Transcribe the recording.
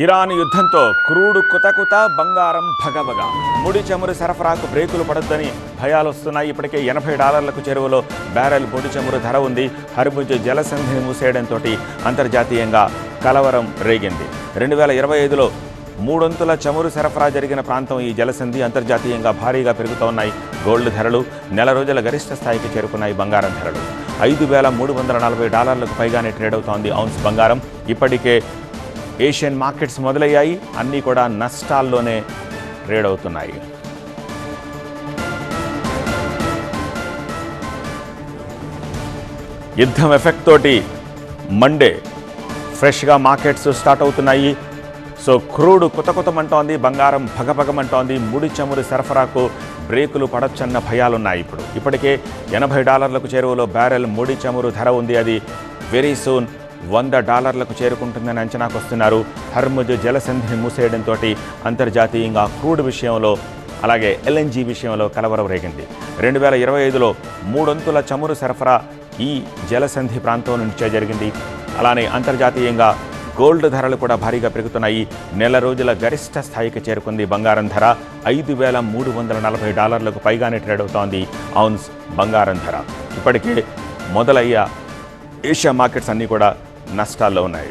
Iran యుద్ధంతో crude కుతకుత, బంగారం భగభగ. ముడి చమురు సరఫరాకు బ్రేకులు పడొద్దని భయాలొస్తున్నాయి. ఇప్పటికే $80 చెరువులో బ్యారెల్ ముడి చమురు ధర ఉంది. హర్ముజ్ జలసంధిని మూసేయడంతో అంతర్జాతీయంగా కలవరం రేగింది. 2025లో మూడొంతుల చమురు సరఫరా జరిగిన ప్రాంతం ఈ జలసంధి. అంతర్జాతీయంగా భారీగా పెరుగుతున్నాయి గోల్డ్ ధరలు. నెల రోజుల గరిష్ట స్థాయికి చేరుకున్నాయి బంగారం ధరలు. $5,340 పైగానే ట్రేడ్ అవుతోంది ఔన్స్ బంగారం. ఇప్పటికే ఏషియన్ మార్కెట్స్ మొదలయ్యాయి, అన్నీ కూడా నష్టాల్లోనే ట్రేడ్ అవుతున్నాయి. యుద్ధం ఎఫెక్ట్ తోటి మండే ఫ్రెష్గా మార్కెట్స్ స్టార్ట్ అవుతున్నాయి. సో క్రూడ్ కుతకుతమంటోంది, బంగారం భగభగమంటోంది. ముడి చమురు సరఫరాకు బ్రేకులు పడొచ్చన్న భయాలున్నాయి. ఇప్పటికే $80 చేరువలో బ్యారెల్ ముడి చమురు ధర ఉంది. అది వెరీ సూన్ $100 చేరుకుంటుందని అంచనాకు వస్తున్నారు. హర్ముజ్ జలసంధిని మూసేయడంతో అంతర్జాతీయంగా క్రూడ్ విషయంలో, అలాగే LNG విషయంలో కలవరం రేగింది. 2025లో మూడొంతుల చమురు సరఫరా ఈ జలసంధి ప్రాంతం నుంచే జరిగింది. అలానే అంతర్జాతీయంగా గోల్డ్ ధరలు కూడా భారీగా పెరుగుతున్నాయి. నెల రోజుల గరిష్ట స్థాయికి చేరుకుంది బంగారం ధర. $5,340 పైగానే ట్రేడ్ అవుతోంది ఔన్స్ బంగారం ధర. ఇప్పటికే మొదలయ్యే ఏషియా మార్కెట్స్ అన్నీ కూడా నష్టాల్లో ఉన్నాయి.